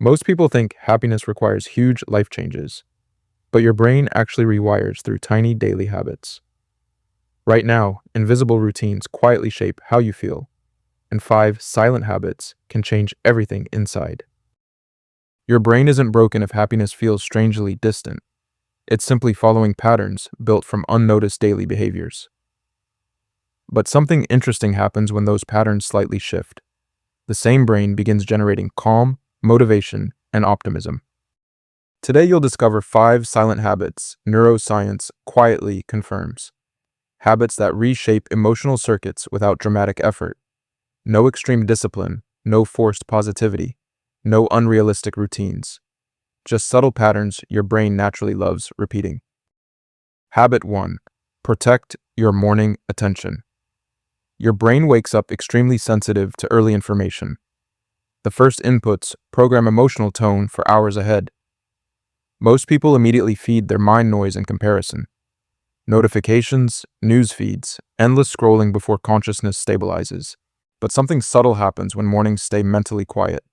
Most people think happiness requires huge life changes, but your brain actually rewires through tiny daily habits. Right now, invisible routines quietly shape how you feel, and 5 silent habits can change everything inside. Your brain isn't broken if happiness feels strangely distant. It's simply following patterns built from unnoticed daily behaviors. But something interesting happens when those patterns slightly shift. The same brain begins generating calm, motivation, and optimism. Today, you'll discover 5 silent habits neuroscience quietly confirms. Habits that reshape emotional circuits without dramatic effort. No extreme discipline, no forced positivity, no unrealistic routines. Just subtle patterns your brain naturally loves repeating. Habit 1. Protect your morning attention. Your brain wakes up extremely sensitive to early information. The first inputs program emotional tone for hours ahead. Most people immediately feed their mind noise and comparison. Notifications, news feeds, endless scrolling before consciousness stabilizes. But something subtle happens when mornings stay mentally quiet.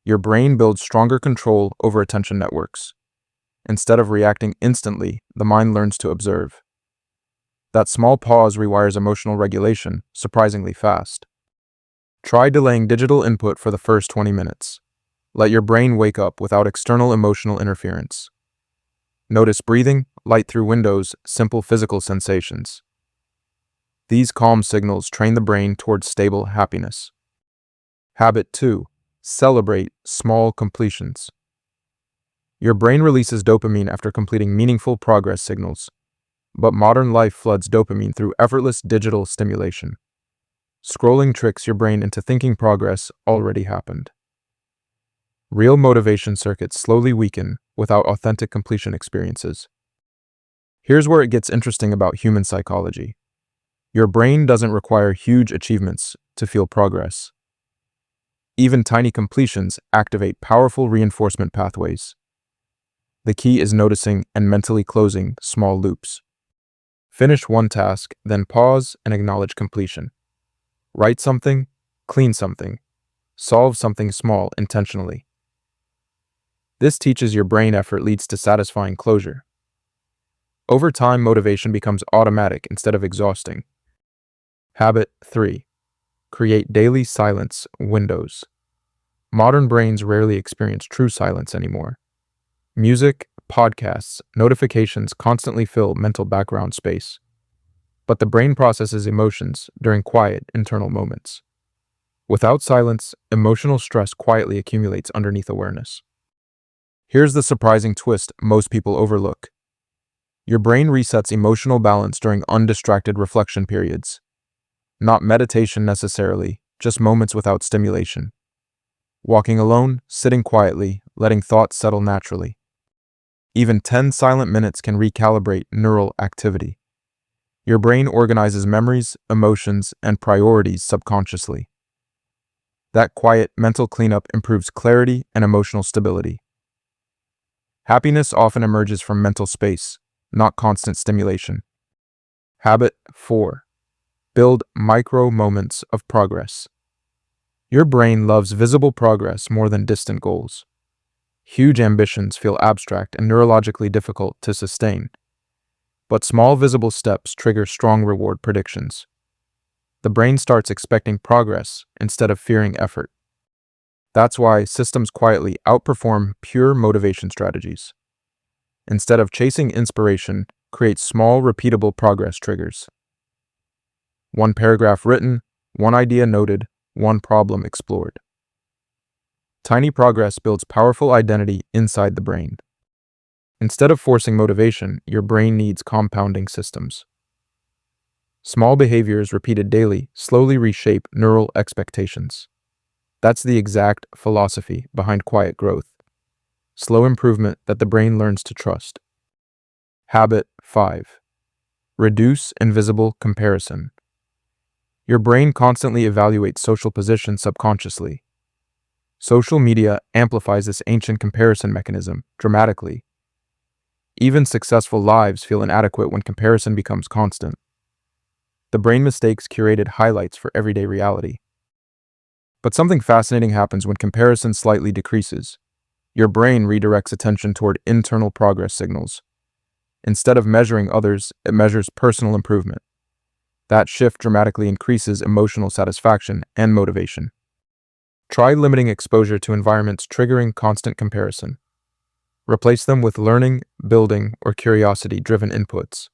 Your brain builds stronger control over attention networks. Instead of reacting instantly, the mind learns to observe. That small pause rewires emotional regulation surprisingly fast. Try delaying digital input for the first 20 minutes. Let your brain wake up without external emotional interference. Notice breathing, light through windows, simple physical sensations. These calm signals train the brain towards stable happiness. Habit 2. Celebrate small completions. Your brain releases dopamine after completing meaningful progress signals. But modern life floods dopamine through effortless digital stimulation. Scrolling tricks your brain into thinking progress already happened. Real motivation circuits slowly weaken without authentic completion experiences. Here's where it gets interesting about human psychology. Your brain doesn't require huge achievements to feel progress. Even tiny completions activate powerful reinforcement pathways. The key is noticing and mentally closing small loops. Finish one task, then pause and acknowledge completion. Write something, clean something, solve something small intentionally. This teaches your brain effort leads to satisfying closure. Over time, motivation becomes automatic instead of exhausting. Habit 3. Create daily silence windows. Modern brains rarely experience true silence anymore. Music, podcasts, notifications constantly fill mental background space. But the brain processes emotions during quiet, internal moments. Without silence, emotional stress quietly accumulates underneath awareness. Here's the surprising twist most people overlook. Your brain resets emotional balance during undistracted reflection periods. Not meditation necessarily, just moments without stimulation. Walking alone, sitting quietly, letting thoughts settle naturally. Even 10 silent minutes can recalibrate neural activity. Your brain organizes memories, emotions, and priorities subconsciously. That quiet mental cleanup improves clarity and emotional stability. Happiness often emerges from mental space, not constant stimulation. Habit 4. Build micro moments of progress. Your brain loves visible progress more than distant goals. Huge ambitions feel abstract and neurologically difficult to sustain. But small visible steps trigger strong reward predictions. The brain starts expecting progress instead of fearing effort. That's why systems quietly outperform pure motivation strategies. Instead of chasing inspiration, create small, repeatable progress triggers. One paragraph written, one idea noted, one problem explored. Tiny progress builds powerful identity inside the brain. Instead of forcing motivation, your brain needs compounding systems. Small behaviors repeated daily slowly reshape neural expectations. That's the exact philosophy behind quiet growth. Slow improvement that the brain learns to trust. Habit 5. Reduce invisible comparison. Your brain constantly evaluates social position subconsciously. Social media amplifies this ancient comparison mechanism dramatically. Even successful lives feel inadequate when comparison becomes constant. The brain mistakes curated highlights for everyday reality. But something fascinating happens when comparison slightly decreases. Your brain redirects attention toward internal progress signals. Instead of measuring others, it measures personal improvement. That shift dramatically increases emotional satisfaction and motivation. Try limiting exposure to environments triggering constant comparison. Replace them with learning, building, or curiosity-driven inputs.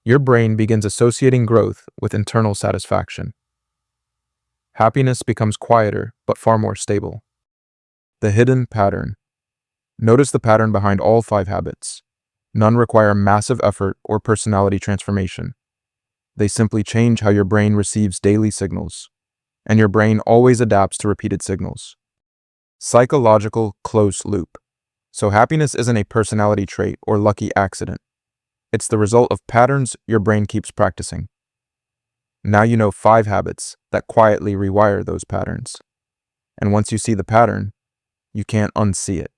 Your brain begins associating growth with internal satisfaction. Happiness becomes quieter, but far more stable. The hidden pattern. Notice the pattern behind all 5 habits. None require massive effort or personality transformation. They simply change how your brain receives daily signals, and your brain always adapts to repeated signals. Psychological close loop. So happiness isn't a personality trait or lucky accident. It's the result of patterns your brain keeps practicing. Now you know 5 habits that quietly rewire those patterns. And once you see the pattern, you can't unsee it.